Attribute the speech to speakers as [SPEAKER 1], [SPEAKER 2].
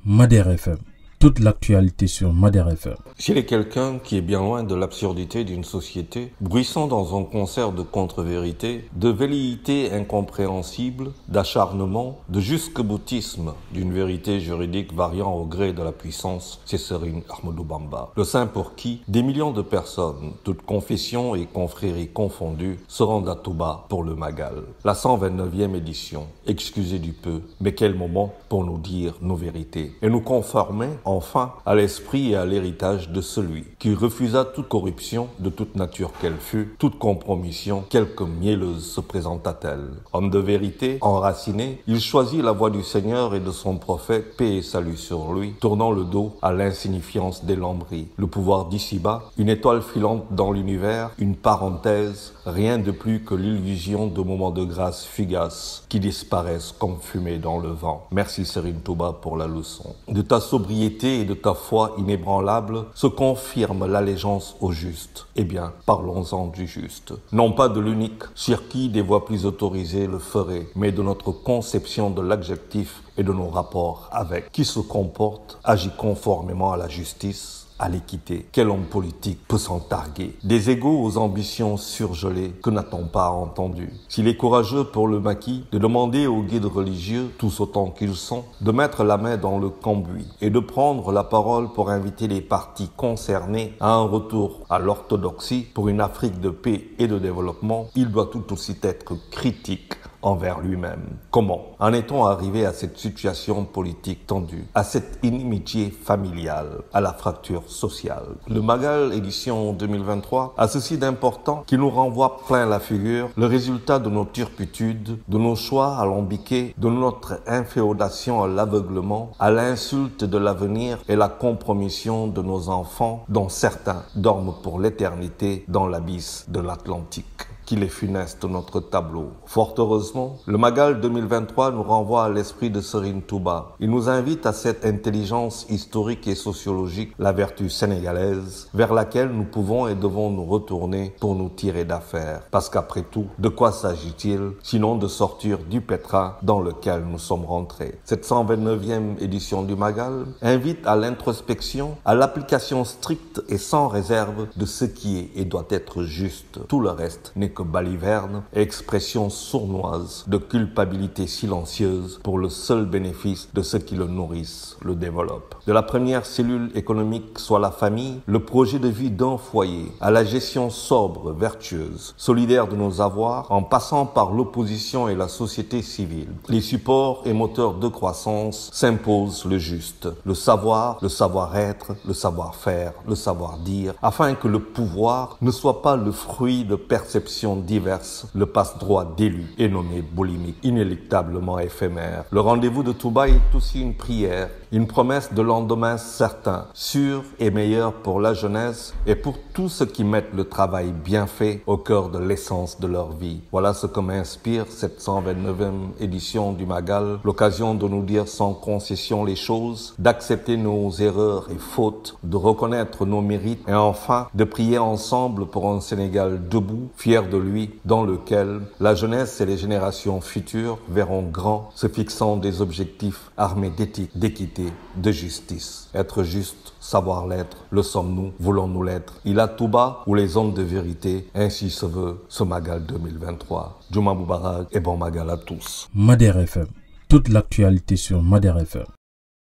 [SPEAKER 1] Madère FM, toute l'actualité sur Madère FM.
[SPEAKER 2] S'il est quelqu'un qui est bien loin de l'absurdité d'une société, bruissant dans un concert de contre-vérité, de velléités incompréhensibles, d'acharnement, de jusque-boutisme, d'une vérité juridique variant au gré de la puissance, c'est Serigne Ahmadou Bamba. Le saint pour qui des millions de personnes, toutes confessions et confréries confondues, se rendent à Touba pour le Magal. La 129e édition, excusez du peu, mais quel moment pour nous dire nos vérités et nous conformer enfin à l'esprit et à l'héritage de celui qui refusa toute corruption de toute nature qu'elle fût, toute compromission, quelque mielleuse se présenta-t-elle. Homme de vérité, enraciné, il choisit la voie du Seigneur et de son prophète, paix et salut sur lui, tournant le dos à l'insignifiance des lambris. Le pouvoir d'ici-bas, une étoile filante dans l'univers, une parenthèse, rien de plus que l'illusion de moments de grâce fugaces qui disparaissent comme fumée dans le vent. Merci Serigne Touba pour la leçon. De ta sobriété et de ta foi inébranlable se confirme l'allégeance au juste. Eh bien, parlons-en du juste. Non pas de l'unique, sur qui des voix plus autorisées le feraient, mais de notre conception de l'adjectif et de nos rapports avec. Qui se comporte, agit conformément à la justice, à l'équité. Quel homme politique peut s'en targuer? Des égos aux ambitions surgelées que n'a-t-on pas entendu? S'il est courageux pour le maquis de demander aux guides religieux, tous autant qu'ils sont, de mettre la main dans le cambouis et de prendre la parole pour inviter les partis concernés à un retour à l'orthodoxie pour une Afrique de paix et de développement, il doit tout aussi être critique envers lui-même. Comment en est-on arrivé à cette situation politique tendue, à cette inimitié familiale, à la fracture sociale? Le Magal édition 2023 a ceci d'important qui nous renvoie plein la figure le résultat de nos turpitudes, de nos choix alambiqués, de notre inféodation à l'aveuglement, à l'insulte de l'avenir et la compromission de nos enfants, dont certains dorment pour l'éternité dans l'abysse de l'Atlantique. Qu'il est funeste notre tableau. Fort heureusement, le Magal 2023 nous renvoie à l'esprit de Serigne Touba. Il nous invite à cette intelligence historique et sociologique, la vertu sénégalaise, vers laquelle nous pouvons et devons nous retourner pour nous tirer d'affaire. Parce qu'après tout, de quoi s'agit-il, sinon de sortir du pétrin dans lequel nous sommes rentrés? Cette 129e édition du Magal invite à l'introspection, à l'application stricte et sans réserve de ce qui est et doit être juste. Tout le reste n'est que baliverne, expression sournoise de culpabilité silencieuse pour le seul bénéfice de ceux qui le nourrissent, le développent. De la première cellule économique, soit la famille, le projet de vie d'un foyer, à la gestion sobre, vertueuse, solidaire de nos avoirs, en passant par l'opposition et la société civile. Les supports et moteurs de croissance s'imposent le juste, le savoir, le savoir-être, le savoir-faire, le savoir-dire, afin que le pouvoir ne soit pas le fruit de perceptions diverses, le passe-droit d'élu est nommé boulimique, inéluctablement éphémère. Le rendez-vous de Touba est aussi une prière, une promesse de lendemain certain, sûr et meilleur pour la jeunesse et pour tous ceux qui mettent le travail bien fait au cœur de l'essence de leur vie. Voilà ce que m'inspire cette 129e édition du Magal, l'occasion de nous dire sans concession les choses, d'accepter nos erreurs et fautes, de reconnaître nos mérites et enfin de prier ensemble pour un Sénégal debout, fier de lui, dans lequel la jeunesse et les générations futures verront grand, se fixant des objectifs armés d'éthique, d'équité, de justice. Être juste, savoir l'être, le sommes-nous, voulons-nous l'être? Il a Touba ou les hommes de vérité, ainsi se veut ce Magal 2023. Juma Moubarak et bon Magal à tous.
[SPEAKER 1] Madère FM, toute l'actualité sur Madère FM.